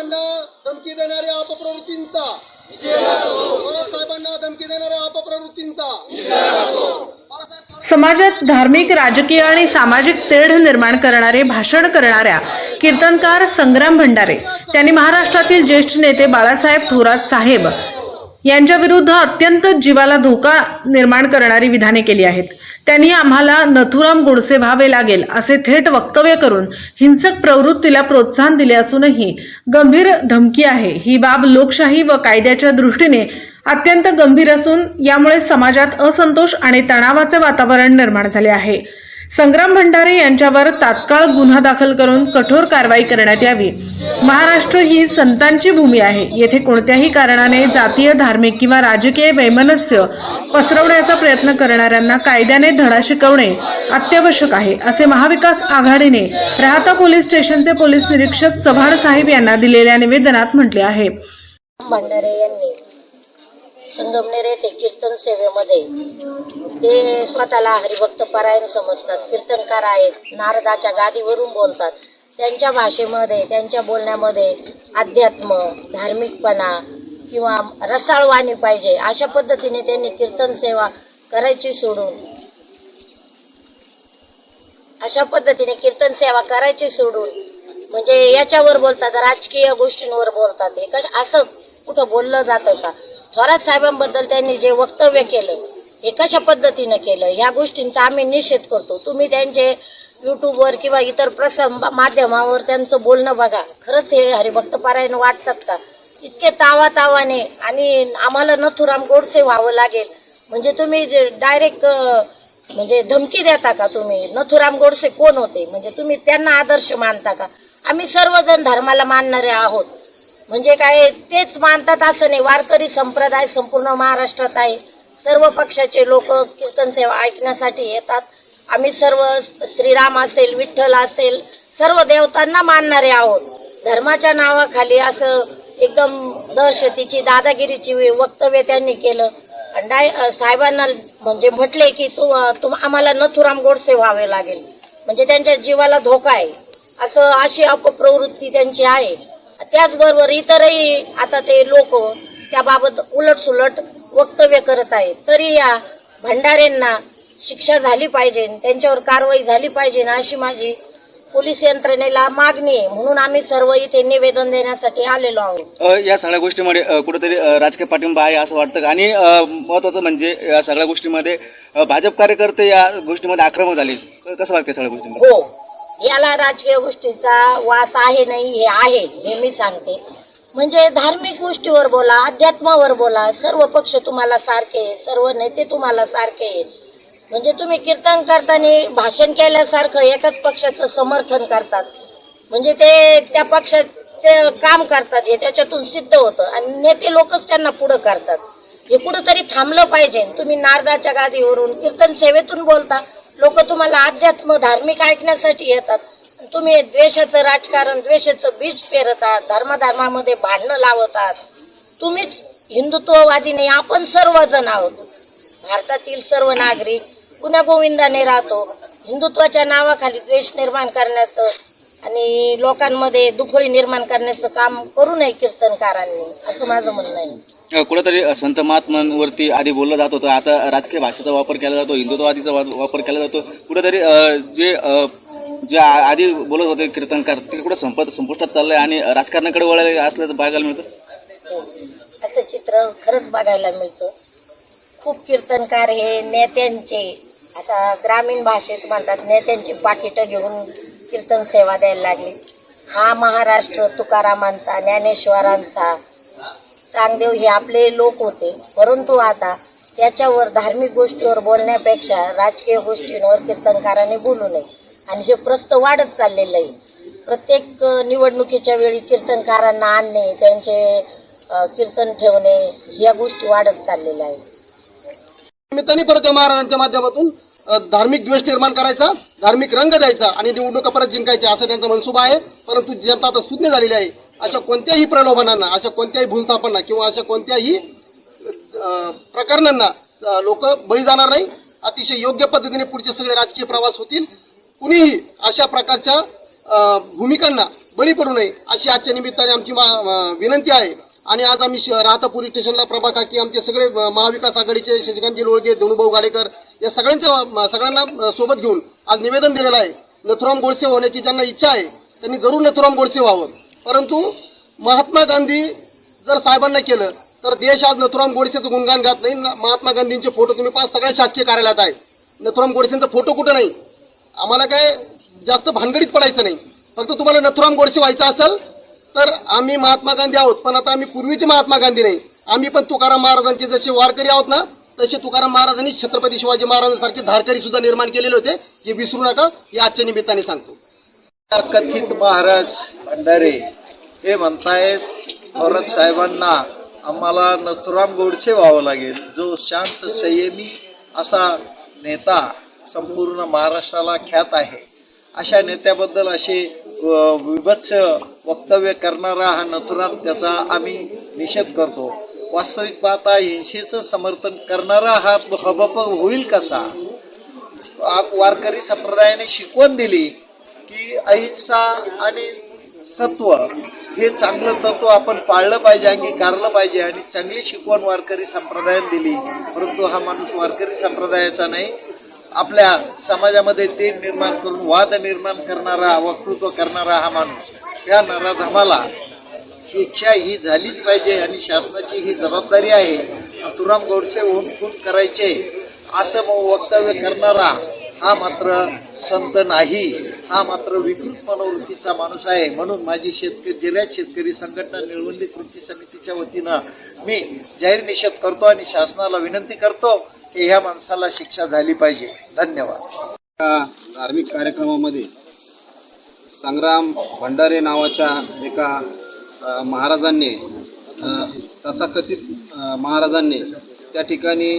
बाळासाहेबांना धमकी देणाऱ्या अपप्रवृत्तींचा बाळासाहेबांना धमकी देणाऱ्या अपप्रवृत्तींचा समाजात धार्मिक, राजकीय आणि सामाजिक तेढ निर्माण करणारे भाषण करणाऱ्या कीर्तनकार संग्राम भंडारे त्यांनी महाराष्ट्रातील ज्येष्ठ नेते बाळासाहेब थोरात साहेब यांच्या विरुद्ध अत्यंत जीवाला धोका निर्माण करणारी विधाने केली आहेत. त्यांनी आम्हाला नथुराम गोडसे व्हावे लागेल असे थेट वक्तव्य करून हिंसक प्रवृत्तीला प्रोत्साहन दिले असूनही गंभीर धमकी आहे. ही बाब लोकशाही व कायद्याच्या दृष्टीने अत्यंत गंभीर असून यामुळे समाजात असंतोष आणि तणावाचे वातावरण निर्माण झाले आहे. संग्राम भंडारे यांच्यावर तात्काळ गुन्हा दाखल करून कठोर कारवाई करण्यात यावी. महाराष्ट्र ही संतांची भूमी आहे. येथे कोणत्याही कारणाने जातीय, धार्मिक किंवा राजकीय वैमनस्य पसरवण्याचा प्रयत्न करणाऱ्यांना कायद्याने धडा शिकवणे अत्यावश्यक आहे, असे महाविकास आघाडीने राहाता पोलीस स्टेशनचे पोलीस निरीक्षक चव्हाण साहेब यांना दिलेल्या निवेदनात म्हटले आहे. भंडारे यांनी संगमनेर येथे कीर्तन सेवेमध्ये ते स्वतःला हरिभक्त परायण समजतात, कीर्तनकार आहेत, नारदाच्या गादीवरून बोलतात. त्यांच्या भाषेमध्ये, त्यांच्या बोलण्यामध्ये अध्यात्म, धार्मिकपणा किंवा रसाळवाणी पाहिजे अशा पद्धतीने त्यांनी कीर्तन सेवा करायची सोडून म्हणजे याच्यावर बोलतात, राजकीय गोष्टींवर बोलतात. हे असं कुठं बोललं जातं का? थोरात साहेबांबद्दल त्यांनी जे वक्तव्य केलं हे कशा पद्धतीनं केलं ह्या गोष्टींचा आम्ही निषेध करतो. तुम्ही त्यांचे युट्यूबवर किंवा इतर माध्यमावर त्यांचं बोलणं बघा. खरंच हे हरिभक्त पारायण वाटतात का? इतके तावाने आणि आम्हाला नथुराम गोडसे व्हावं लागेल म्हणजे तुम्ही डायरेक्ट म्हणजे धमकी देता का? तुम्ही नथुराम गोडसे कोण होते म्हणजे तुम्ही त्यांना आदर्श मानता का? आम्ही सर्वजण धर्माला मानणारे आहोत म्हणजे काय तेच मानतात असं नाही. वारकरी संप्रदाय संपूर्ण महाराष्ट्रात आहे. सर्व पक्षाचे लोक कीर्तन सेवा ऐकण्यासाठी येतात. आम्ही सर्व श्रीराम असेल, विठ्ठल असेल, सर्व देवतांना मानणारे आहोत. धर्माच्या नावाखाली असं एकदम दहशतीची, दादागिरीची वक्तव्य त्यांनी केलं. साहेबांना म्हणजे म्हटले की आम्हाला नथुराम गोडसे व्हावे लागेल म्हणजे त्यांच्या जीवाला धोका आहे अशी अपप्रवृत्ती त्यांची आहे. त्याचबरोबर इतरही आता ते लोक त्याबाबत उलटसुलट वक्तव्य करत आहेत. तरी या भंडारेंना शिक्षा झाली पाहिजे, त्यांच्यावर कारवाई झाली पाहिजे अशी माझी पोलीस यंत्रणेला मागणी आहे. म्हणून आम्ही सर्व इथे निवेदन देण्यासाठी आलेलो आहोत. या सगळ्या गोष्टीमध्ये कुठेतरी राजकीय पाठिंबा आहे असं वाटतं आणि महत्वाचं म्हणजे या सगळ्या गोष्टीमध्ये भाजप कार्यकर्ते या गोष्टीमध्ये आक्रमक झाले. कसं वाटतं सगळ्या गोष्टीमध्ये? हो, याला राजकीय गोष्टीचा वास आहे नाही हे आहे हे मी सांगते. म्हणजे धार्मिक गोष्टीवर बोला, अध्यात्मावर बोला, सर्व पक्ष तुम्हाला सारखे, सर्व नेते तुम्हाला सारखे. म्हणजे तुम्ही कीर्तन करताना भाषण केल्यासारखं एकाच पक्षाचं समर्थन करतात म्हणजे ते त्या पक्षाचे काम करतात हे त्याच्यातून सिद्ध होतं आणि नेते लोकच त्यांना पुढे करतात. हे कुठंतरी थांबलं पाहिजे. तुम्ही नारदाच्या गादीवरून कीर्तन सेवेतून बोलता, लोक तुम्हाला अध्यात्म, धार्मिक ऐकण्यासाठी येतात. तुम्ही द्वेषाचं राजकारण, द्वेषाचं बीज पेरतात, धर्मामध्ये भांडणं लावतात. तुम्हीच हिंदुत्ववादी नाही, आपण सर्वजण आहोत. भारतातील सर्व नागरिक पुन्हा गोविंदाने राहतो. हिंदुत्वाच्या नावाखाली द्वेष निर्माण करण्याचं आणि लोकांमध्ये दुफळी निर्माण करण्याचं काम करू नये कीर्तनकारांनी, असं माझं म्हणणं आहे. कुठेतरी संत महात्मांवरती आधी बोललं जात होतं, आता राजकीय भाषेचा वापर केला जातो, हिंदुत्ववादीचा वापर केला जातो. कुठेतरी जे आधी बोलत होते कीर्तनकार ते कुठे संपुष्टात चाललंय आणि राजकारणाकडे वळायला असल्याचं बघायला मिळतं. असं चित्र खरंच बघायला मिळतं. खूप कीर्तनकार हे नेत्यांचे, आता ग्रामीण भाषेत म्हणतात, नेत्यांची पाकिटं घेऊन कीर्तन सेवा द्यायला लागली. हा महाराष्ट्र तुकारामांचा, ज्ञानेश्वरांचा, चांगदेव हे आपले लोक होते. परंतु आता त्याच्यावर धार्मिक गोष्टीवर बोलण्यापेक्षा राजकीय गोष्टींवर कीर्तनकारांनी बोलू नये आणि हे प्रस्त वाढत चाललेलं आहे. प्रत्येक निवडणुकीच्या वेळी कीर्तनकारांना आणणे, त्यांचे कीर्तन ठेवणे ह्या गोष्टी वाढत चाललेल्या आहेत. निमित्ताने परत महाराजांच्या माध्यमातून धार्मिक द्वेष निर्माण करायचा, धार्मिक रंग द्यायचा आणि निवडणुका परत जिंकायच्या असा त्यांचा मनसुबा आहे. परंतु जनता आता सुज्ञ झालेली आहे. अशा कोणत्याही प्रलोभनांना, अशा कोणत्याही भूलथापांना किंवा अशा कोणत्याही प्रकरणांना लोक बळी जाणार नाही. अतिशय योग्य पद्धतीने पुढचे सगळे राजकीय प्रवास होतील. कुणीही अशा प्रकारच्या भूमिकांना बळी पडू नये अशी आजच्या निमित्ताने आमची विनंती आहे. आणि आज आम्ही राहता पोलीस स्टेशनला प्रभा काकी, आमचे सगळे महाविकास आघाडीचे शशिकांतजी लोळगे, धनुभाऊ गाडेकर या सगळ्यांना सोबत घेऊन आज निवेदन दिलेलं आहे. नथुराम गोडसे होण्याची ज्यांना इच्छा आहे त्यांनी जरूर नथुराम गोडसे व्हावं. परंतु महात्मा गांधी जर साहेबांना केलं तर देश आज नथुराम गोडसेचं गुणगान गात नाही. महात्मा गांधींचे फोटो तुम्ही पाहा, सगळ्या शासकीय कार्यालयात आहे. नथुराम गोडसेंचा फोटो कुठं नाही. आम्हाला काय जास्त भानगडीत पडायचं नाही. फक्त तुम्हाला नथुराम गोडसे व्हायचं असेल तर आम्ही महात्मा गांधी आहोत, पण आता आम्ही पूर्वीचे महात्मा गांधी नाही. आम्ही पण तुकाराम महाराजांचे जसे वारकरी आहोत ना, तसे तुकाराम महाराजांनी छत्रपती शिवाजी महाराजांसारखे धारकरी सुद्धा निर्माण केलेले होते. हे विसरू नका, हे आजच्या निमित्ताने सांगतो. कथित महाराज भंडारे हे म्हणतायत थोरात साहेबांना आम्हाला नथुराम गोडसे व्हावं लागेल, जो शांत संयमी असा नेता संपूर्ण महाराष्ट्राला ख्यात आहे. अशा नेत्याबद्दल असे विभत्स वक्तव्य करणारा हा नथुराम, त्याचा आम्ही निषेध करतो. वास्तविक पाहता हिंसेचं समर्थन करणारा हा हबप होईल कसा? वारकरी संप्रदायाने शिकवण दिली की अहिंसा आणि सत्व हे चांगलं तत्व आपण पाळलं पाहिजे, अंगीकारलं पाहिजे, आणि चांगली शिकवण वारकरी संप्रदायाने दिली. परंतु हा माणूस वारकरी संप्रदायाचा नाही, आपल्या समाजामध्ये तेढ निर्माण करून वाद निर्माण करणारा, वक्तृत्व करणारा हा माणूस. या नराधमाला शिक्षा ही झालीच पाहिजे आणि शासनाची ही जबाबदारी आहे. नथुराम गोडसे होऊन खून करायचे असं वक्तव्य करणारा हा मात्र संत नाही, हा मात्र विकृत मनोवृत्तीचा माणूस आहे. म्हणून माझी जिल्ह्यात शेतकरी संघटना निळवंडी कृती समितीच्या वतीनं मी जाहीर निषेध करतो आणि शासनाला विनंती करतो की ह्या माणसाला शिक्षा झाली पाहिजे. धन्यवाद. धार्मिक कार्यक्रमामध्ये संग्राम भंडारे नावाच्या एका महाराजांनी, तथाकथित महाराजांनी त्या ठिकाणी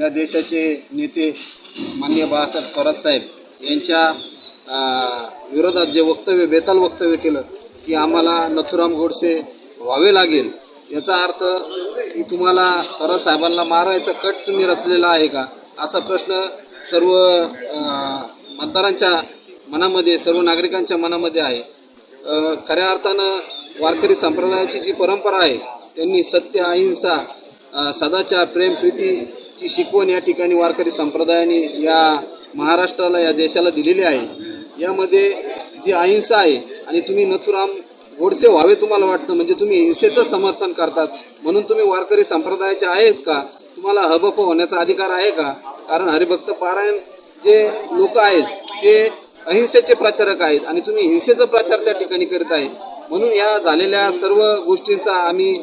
या देशाचे नेते माननीय बाळासाहेब थोरात साहेब यांच्या विरोधात जे वक्तव्य, बेताल वक्तव्य केलं की आम्हाला नथुराम गोडसे व्हावे लागेल, याचा अर्थ की तुम्हाला थोरात साहेबांना मारायचा कट तुम्ही रचलेला आहे का, असा प्रश्न सर्व मतदारांच्या मनामध्ये, सर्व नागरिकांच्या मनामध्ये आहे. खऱ्या अर्थानं वारकरी संप्रदायाची जी परंपरा आहे, त्यांनी सत्य, अहिंसा, सदाचार, प्रेम, प्रीतीची शिकवण या ठिकाणी वारकरी संप्रदायाने या महाराष्ट्राला, या देशाला दिलेली आहे. यामध्ये जी अहिंसा आहे, आणि तुम्ही नथुराम गोडसे व्हावे तुम्हाला वाटतं, म्हणजे तुम्ही हिंसेचं समर्थन करतात म्हणून तुम्ही वारकरी संप्रदायाचे आहेत का? तुम्हाला हबप होण्याचा अधिकार आहे का? कारण हरिभक्त पारायण जे लोक आहेत ते अहिंसेचे प्रचारक आहेत आणि तुम्ही हिंसेचा प्रचार त्या ठिकाणी करत आहे. म्हणून या झालेल्या सर्व गोष्टींचा आम्ही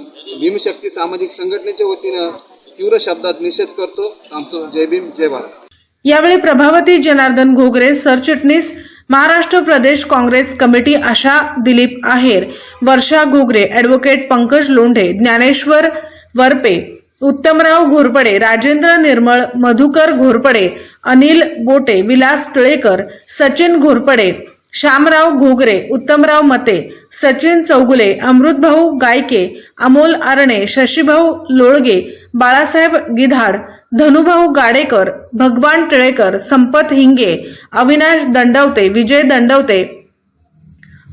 भीमशक्ती सामाजिक संघटनेच्या वतीनं तीव्र शब्दात निषेध करतो. थांबतो. जय भीम, जय भारत. यावेळी प्रभावती जनार्दन घोगरे, सरचिटणीस महाराष्ट्र प्रदेश काँग्रेस कमिटी आशा दिलीप आहेर, वर्षा घोगरे, ॲडव्होकेट पंकज लोंढे, ज्ञानेश्वर वरपे, उत्तमराव घोरपडे, राजेंद्र निर्मळ, मधुकर घोरपडे, अनिल बोटे, विलास टिळेकर, सचिन घोरपडे, श्यामराव घोगरे, उत्तमराव मते, सचिन चौगुले, अमृतभाऊ गायके, अमोल आरणे, शशीभाऊ लोळगे, बाळासाहेब गिधाड, धनुभाऊ गाडेकर, भगवान टिळेकर, संपत हिंगे, अविनाश दंडवते, विजय दंडवते,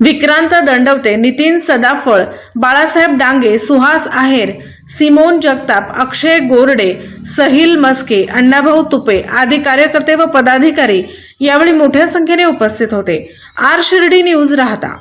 विक्रांत दंडवते, नितीन सदाफळ, बाळासाहेब डांगे, सुहास आहेर, सिमोन जगताप, अक्षय गोरडे, सहिल मस्के, अण्णाभाऊ तुपे आदी कार्यकर्ते व पदाधिकारी यावेळी मोठ्या संख्येने उपस्थित होते. आर शिर्डी न्यूज राहता.